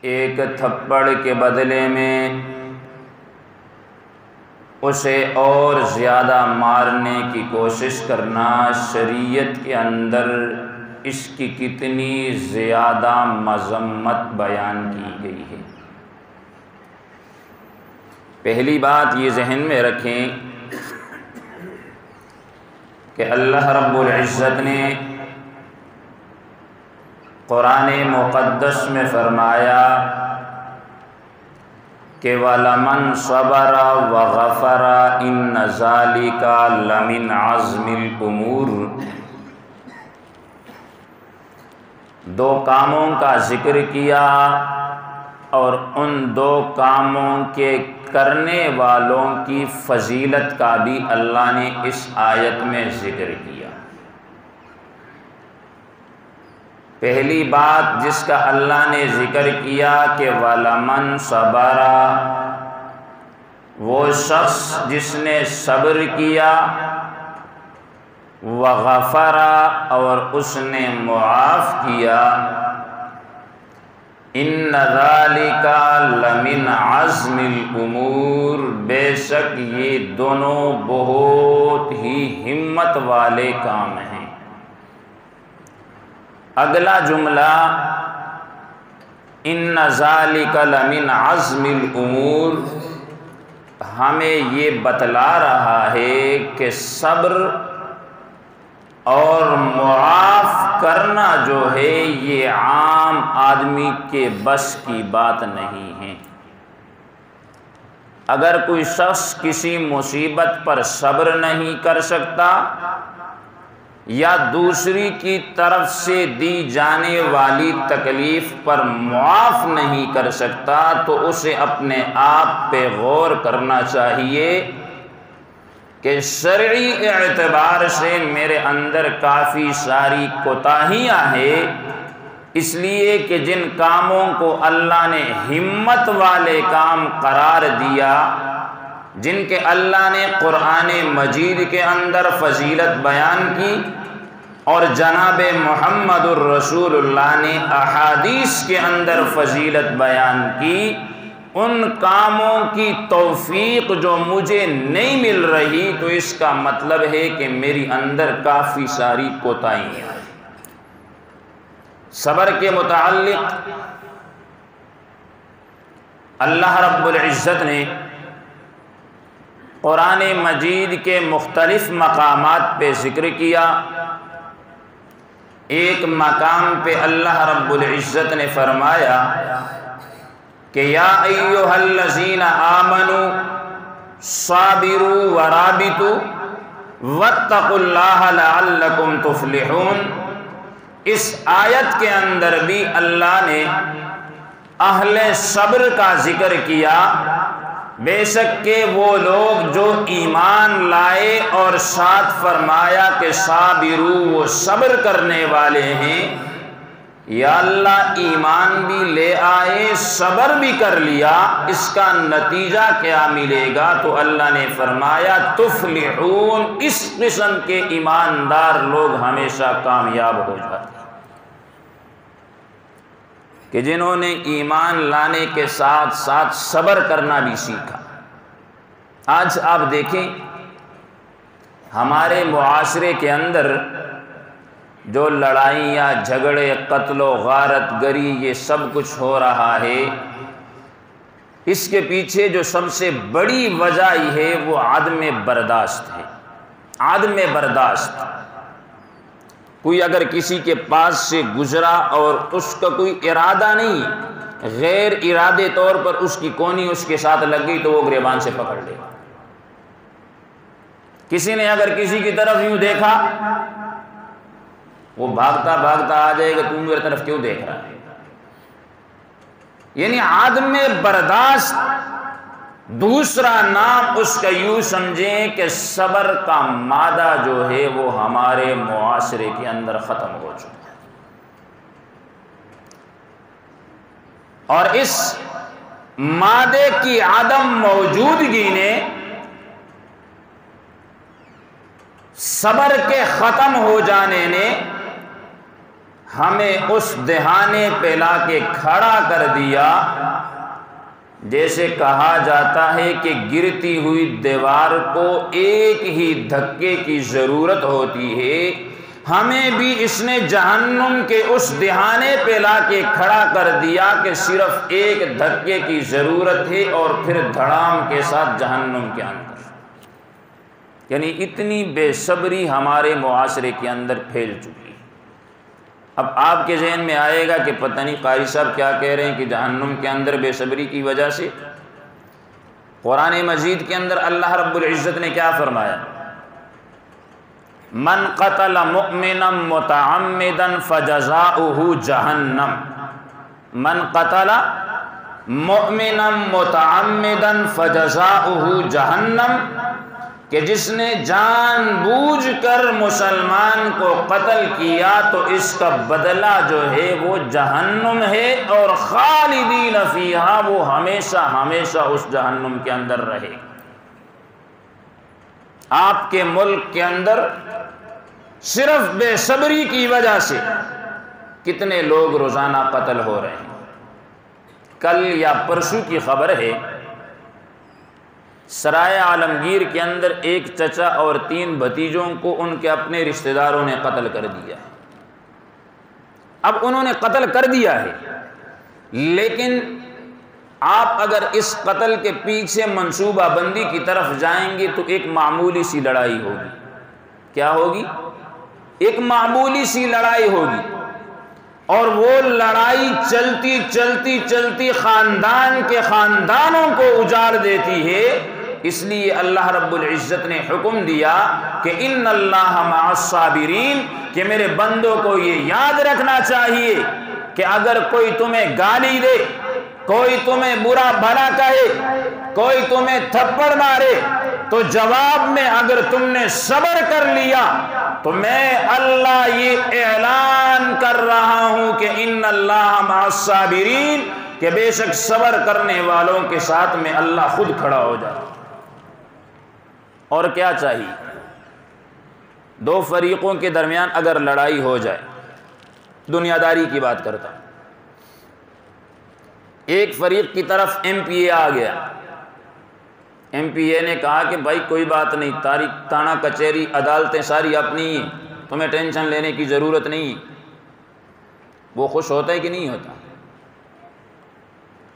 ایک تھپڑ کے بدلے میں اسے اور زیادہ مارنے کی کوشش کرنا، شریعت کے اندر اس کی کتنی زیادہ مذمت بیان کی گئی ہے۔ پہلی بات یہ ذہن میں رکھیں کہ اللہ رب العزت نے قرآن مقدس میں فرمایا کہ وَلَمَنْ صَبَرَ وَغَفَرَ إِنَّ ذَلِكَ لَمِنْ عَزْمِ الْأُمُورِ۔ دو کاموں کا ذکر کیا اور ان دو کاموں کے کرنے والوں کی فضیلت کا بھی اللہ نے اس آیت میں ذکر کیا۔ پہلی بات جس کا اللہ نے ذکر کیا کہ وَلَمَنْ صَبَرَ، وہ شخص جس نے صبر کیا، وَغَفَرَ، اور اس نے معاف کیا، إِنَّ ذَلِكَ لَمِنْ عَزْمِ الْأُمُورِ، بے شک یہ دونوں بہت ہی ہمت والے کام ہیں۔ اگلا جملہ إِنَّ ذَلِكَ لَمِنْ عَزْمِ الْأُمُورِ ہمیں یہ بتلا رہا ہے کہ صبر اور معاف کرنا جو ہے یہ عام آدمی کے بس کی بات نہیں ہے۔ اگر کوئی شخص کسی مصیبت پر صبر نہیں کر سکتا یا دوسری کی طرف سے دی جانے والی تکلیف پر معاف نہیں کر سکتا تو اسے اپنے آپ پہ غور کرنا چاہیے کہ شرعی اعتبار سے میرے اندر کافی ساری کوتاہیاں ہیں، اس لیے کہ جن کاموں کو اللہ نے ہمت والے کام قرار دیا، جن کے اللہ نے قرآن مجید کے اندر فضیلت بیان کی اور جناب محمد الرسول اللہ نے احادیث کے اندر فضیلت بیان کی، ان کاموں کی توفیق جو مجھے نہیں مل رہی تو اس کا مطلب ہے کہ میری اندر کافی ساری کوتاہیاں ہیں۔ صبر کے متعلق اللہ رب العزت نے قرآن مجید کے مختلف مقامات پہ ذکر کیا۔ ایک مقام پہ اللہ رب العزت نے فرمایا کہ یا ایھا الذین آمنوا صابروا ورابطوا واتقوا اللہ لعلکم تفلحون۔ اس آیت کے اندر بھی اللہ نے اہل صبر کا ذکر کیا، بے شک کہ وہ لوگ جو ایمان لائے اور ساتھ فرمایا کہ صابرو، وہ صبر کرنے والے ہیں۔ یا اللہ ایمان بھی لے آئے، صبر بھی کر لیا، اس کا نتیجہ کیا ملے گا؟ تو اللہ نے فرمایا تفلحون، اس قسم کے ایماندار لوگ ہمیشہ کامیاب ہو جاتے ہیں کہ جنہوں نے ایمان لانے کے ساتھ ساتھ صبر کرنا بھی سیکھا۔ آج آپ دیکھیں ہمارے معاشرے کے اندر جو لڑائیاں، جھگڑے، قتل و غارت گری، یہ سب کچھ ہو رہا ہے، اس کے پیچھے جو سب سے بڑی وجہ ہے وہ عدم برداشت ہے۔ عدم برداشت، کوئی اگر کسی کے پاس سے گزرا اور اس کا کوئی ارادہ نہیں، غیر ارادے طور پر اس کی کونی اس کے ساتھ لگ گئی تو وہ گریبان سے پکڑ لے گا۔ کسی نے اگر کسی کی طرف یوں دیکھا، وہ بھاگتا بھاگتا آ جائے گا، تم میری طرف کیوں دیکھ رہا ہے؟ یعنی عدم برداشت دوسرا نام اس کا یوں سمجھیں کہ صبر کا مادہ جو ہے وہ ہمارے معاشرے کے اندر ختم ہو چکا ہے، اور اس مادے کی عدم موجودگی نے صبر کے ختم ہو جانے نے ہمیں اس دہانے پہ لا کے کھڑا کر دیا، جیسے کہا جاتا ہے کہ گرتی ہوئی دیوار کو ایک ہی دھکے کی ضرورت ہوتی ہے، ہمیں بھی اس نے جہنم کے اس دہانے پہ لا کے کھڑا کر دیا کہ صرف ایک دھکے کی ضرورت ہے اور پھر دھڑام کے ساتھ جہنم کے اندر۔ یعنی اتنی بے صبری ہمارے معاشرے کے اندر پھیل چکی۔ اب آپ کے ذہن میں آئے گا کہ پتہ نہیں قاری صاحب کیا کہہ رہے ہیں کہ جہنم کے اندر بے صبری کی وجہ سے۔ قرآن مجید کے اندر اللہ رب العزت نے کیا فرمایا؟ من قتل مؤمنا متعمدا فجزاؤہ جہنم، من قتل مؤمنا متعمدا فجزاؤہ جہنم، کہ جس نے جان بوجھ کر مسلمان کو قتل کیا تو اس کا بدلہ جو ہے وہ جہنم ہے، اور خالدین فیہا، وہ ہمیشہ ہمیشہ اس جہنم کے اندر رہے۔ آپ کے ملک کے اندر صرف بے صبری کی وجہ سے کتنے لوگ روزانہ قتل ہو رہے ہیں۔ کل یا پرسوں کی خبر ہے، سرائے عالمگیر کے اندر ایک چچا اور 3 بھتیجوں کو ان کے اپنے رشتہ داروں نے قتل کر دیا ہے۔ اب انہوں نے قتل کر دیا ہے، لیکن آپ اگر اس قتل کے پیچھے منصوبہ بندی کی طرف جائیں گے تو ایک معمولی سی لڑائی ہوگی۔ کیا ہوگی؟ ایک معمولی سی لڑائی ہوگی، اور وہ لڑائی چلتی چلتی چلتی خاندان کے خاندانوں کو اجاڑ دیتی ہے۔ اس لیے اللہ رب العزت نے حکم دیا کہ ان اللہ مع الصابرین، کہ میرے بندوں کو یہ یاد رکھنا چاہیے کہ اگر کوئی تمہیں گالی دے، کوئی تمہیں برا بھلا کہے، کوئی تمہیں تھپڑ مارے، تو جواب میں اگر تم نے صبر کر لیا تو میں اللہ یہ اعلان کر رہا ہوں کہ ان اللہ مع الصابرین، کہ بے شک صبر کرنے والوں کے ساتھ میں اللہ خود کھڑا ہو جائے۔ اور کیا چاہیے؟ 2 فریقوں کے درمیان اگر لڑائی ہو جائے، دنیا داری کی بات کرتا ہوں، ایک فریق کی طرف ایم پی اے آ گیا، ایم پی اے نے کہا کہ بھائی کوئی بات نہیں، تھانہ کچہری عدالتیں ساری اپنی ہیں، تمہیں ٹینشن لینے کی ضرورت نہیں۔ وہ خوش ہوتا ہے کہ نہیں ہوتا؟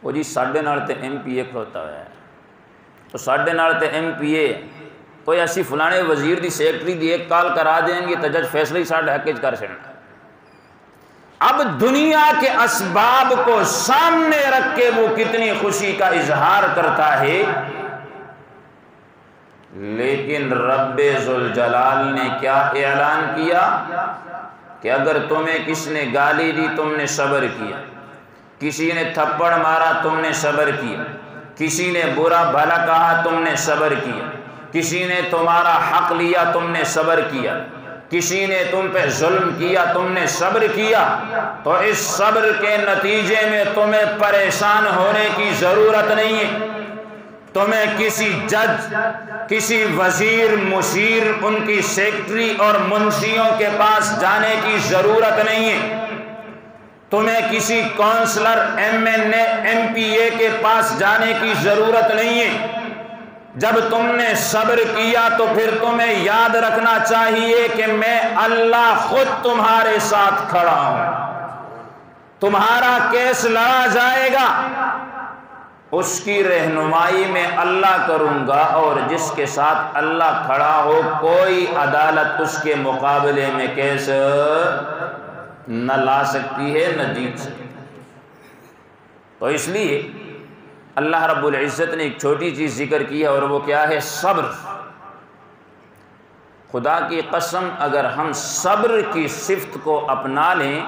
وہ جی 9.5 ایم پی اے کھڑوتا ہے، تو 9.5 ایم پی اے کوئی ایسی فلانے وزیر دی سیکٹری دی ایک کال کرا دیں گے تو جج فیصلہ ہی 6.5 کر سکتا۔ اب دنیا کے اسباب کو سامنے رکھ کے وہ کتنی خوشی کا اظہار کرتا ہے، لیکن رب ذوالجلال نے کیا اعلان کیا کہ اگر تمہیں کس نے گالی دی تم نے صبر کیا، کسی نے تھپڑ مارا تم نے صبر کیا، کسی نے برا بھلا کہا تم نے صبر کیا، کسی نے تمہارا حق لیا تم نے صبر کیا، کسی نے تم پہ ظلم کیا تم نے صبر کیا، تو اس صبر کے نتیجے میں تمہیں پریشان ہونے کی ضرورت نہیں ہے۔ تمہیں کسی جج، کسی وزیر، مشیر، ان کی سیکٹری اور منشیوں کے پاس جانے کی ضرورت نہیں ہے۔ تمہیں کسی کونسلر، ایم این اے، ایم پی اے کے پاس جانے کی ضرورت نہیں ہے۔ جب تم نے صبر کیا تو پھر تمہیں یاد رکھنا چاہیے کہ میں اللہ خود تمہارے ساتھ کھڑا ہوں۔ تمہارا کیس لڑا جائے گا، اس کی رہنمائی میں اللہ کروں گا، اور جس کے ساتھ اللہ کھڑا ہو کوئی عدالت اس کے مقابلے میں کیس نہ لا سکتی ہے نہ جیت سکتی۔ تو اس لیے اللہ رب العزت نے ایک چھوٹی چیز ذکر کی ہے، اور وہ کیا ہے؟ صبر۔ خدا کی قسم اگر ہم صبر کی صفت کو اپنا لیں،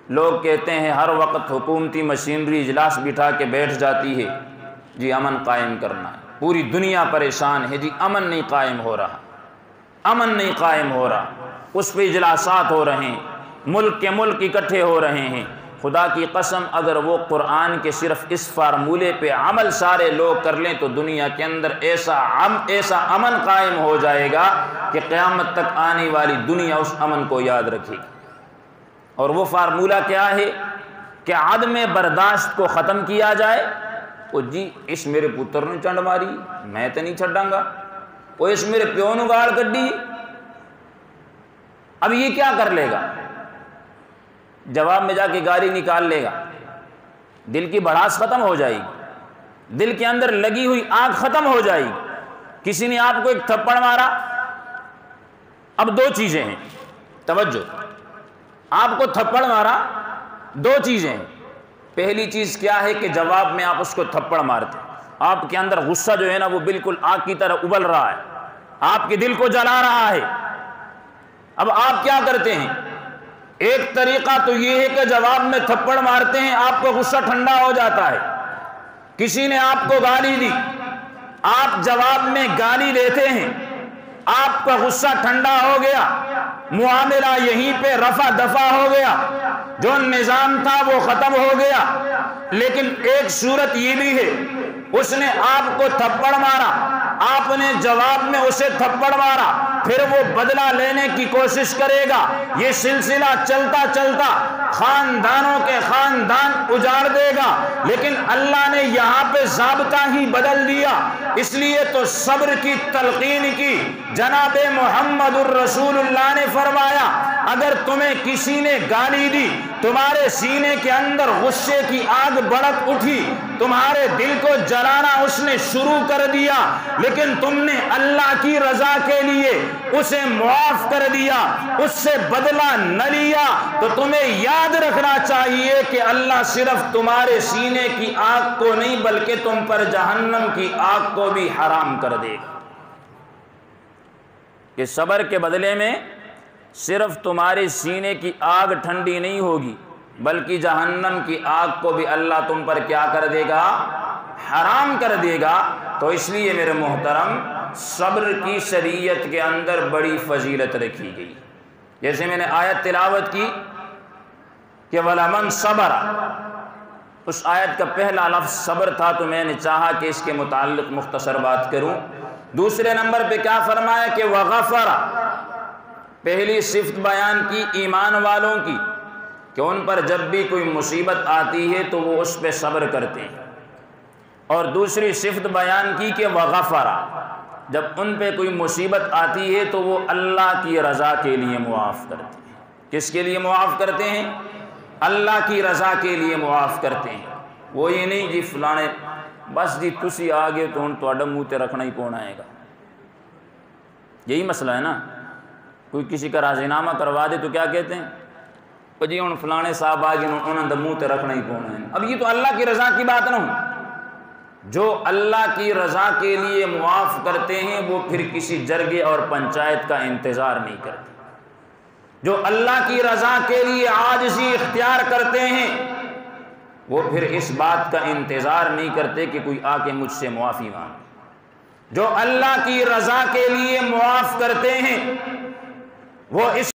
لوگ کہتے ہیں ہر وقت حکومتی مشینری اجلاس بٹھا کے بیٹھ جاتی ہے، جی امن قائم کرنا ہے، پوری دنیا پریشان ہے، جی امن نہیں قائم ہو رہا، امن نہیں قائم ہو رہا، اس پہ اجلاسات ہو رہے ہیں، ملک کے ملک اکٹھے ہو رہے ہیں۔ خدا کی قسم اگر وہ قرآن کے صرف اس فارمولے پہ عمل سارے لوگ کر لیں تو دنیا کے اندر ایسا امن قائم ہو جائے گا کہ قیامت تک آنے والی دنیا اس امن کو یاد رکھے گی۔ اور وہ فارمولہ کیا ہے کہ عدم برداشت کو ختم کیا جائے. وہ جی اس میرے پتر نے چنڈ ماری میں تو نہیں چھڈاں گا, وہ اس میرے پیو نے گاڑ کڈی, اب یہ کیا کر لے گا؟ جواب میں جا کے گالی نکال لے گا, دل کی بڑھاس ختم ہو جائے گی, دل کے اندر لگی ہوئی آگ ختم ہو جائے گی. کسی نے آپ کو ایک تھپڑ مارا, اب دو چیزیں ہیں, توجہ, آپ کو تھپڑ مارا, دو چیزیں ہیں. پہلی چیز کیا ہے کہ جواب میں آپ اس کو تھپڑ مارتے, آپ کے اندر غصہ جو ہے نا وہ بالکل آگ کی طرح ابل رہا ہے, آپ کے دل کو جلا رہا ہے. اب آپ کیا کرتے ہیں؟ ایک طریقہ تو یہ ہے کہ جواب میں تھپڑ مارتے ہیں, آپ کو غصہ ٹھنڈا ہو جاتا ہے. کسی نے آپ کو گالی دی, آپ جواب میں گالی دیتے ہیں, آپ کا غصہ ٹھنڈا ہو گیا, معاملہ یہیں پہ رفع دفع ہو گیا, جو نظام تھا وہ ختم ہو گیا. لیکن ایک صورت یہ بھی ہے, اس نے آپ کو تھپڑ مارا, آپ نے جواب میں اسے تھپڑ مارا, پھر وہ بدلہ لینے کی کوشش کرے گا. یہ سلسلہ چلتا چلتا خاندانوں کے خاندان اجاڑ دے گا. لیکن اللہ نے یہاں پہ ضابطہ ہی بدل دیا. اس لیے تو صبر کی تلقین کی. جناب محمد الرسول اللہ نے فرمایا, اگر تمہیں کسی نے گالی دی, تمہارے سینے کے اندر غصے کی آگ بھڑک اٹھی, تمہارے دل کو جلانا اس نے شروع کر دیا, لیکن تم نے اللہ کی رضا کے لیے اسے معاف کر دیا, اس سے بدلہ نہ لیا, تو تمہیں یاد رکھنا چاہیے کہ اللہ صرف تمہارے سینے کی آگ کو نہیں بلکہ تم پر جہنم کی آگ کو بھی حرام کر دے گا. کہ صبر کے بدلے میں صرف تمہارے سینے کی آگ ٹھنڈی نہیں ہوگی بلکہ جہنم کی آگ کو بھی اللہ تم پر کیا کر دے گا؟ حرام کر دے گا. تو اس لیے میرے محترم, صبر کی شریعت کے اندر بڑی فضیلت رکھی گئی. جیسے میں نے آیت تلاوت کی کہ وَلَمَنْ صَبَرَ, اس آیت کا پہلا لفظ صبر تھا, تو میں نے چاہا کہ اس کے متعلق مختصر بات کروں. دوسرے نمبر پہ کیا فرمایا کہ وَغَفَرَ, پہلی صفت بیان کی ایمان والوں کی کہ ان پر جب بھی کوئی مصیبت آتی ہے تو وہ اس پہ صبر کرتے ہیں, اور دوسری صفت بیان کی کہ وَغَفَرَ, جب ان پہ کوئی مصیبت آتی ہے تو وہ اللہ کی رضا کے لیے معاف کرتے ہیں. کس کے لیے معاف کرتے ہیں؟ اللہ کی رضا کے لیے معاف کرتے ہیں. وہ یہ نہیں جی فلانے بس جی تسی آگے تو ہن تہاڈا منہ تے رکھنا ہی کون آئے گا. یہی مسئلہ ہے نا, کوئی کسی کا راضی نامہ کروا دے تو کیا کہتے ہیں, تو جی ہن فلانے صاحب آگے انہوں نے منہ تے رکھنا ہی کون ہے. اب یہ تو اللہ کی رضا کی بات نہ ہو. جو اللہ کی رضا کے لیے معاف کرتے ہیں وہ پھر کسی جرگے اور پنچایت کا انتظار نہیں کرتے. جو اللہ کی رضا کے لیے عاجزی اختیار کرتے ہیں وہ پھر اس بات کا انتظار نہیں کرتے کہ کوئی آ کے مجھ سے معافی مانگے. جو اللہ کی رضا کے لیے معاف کرتے ہیں وہ اس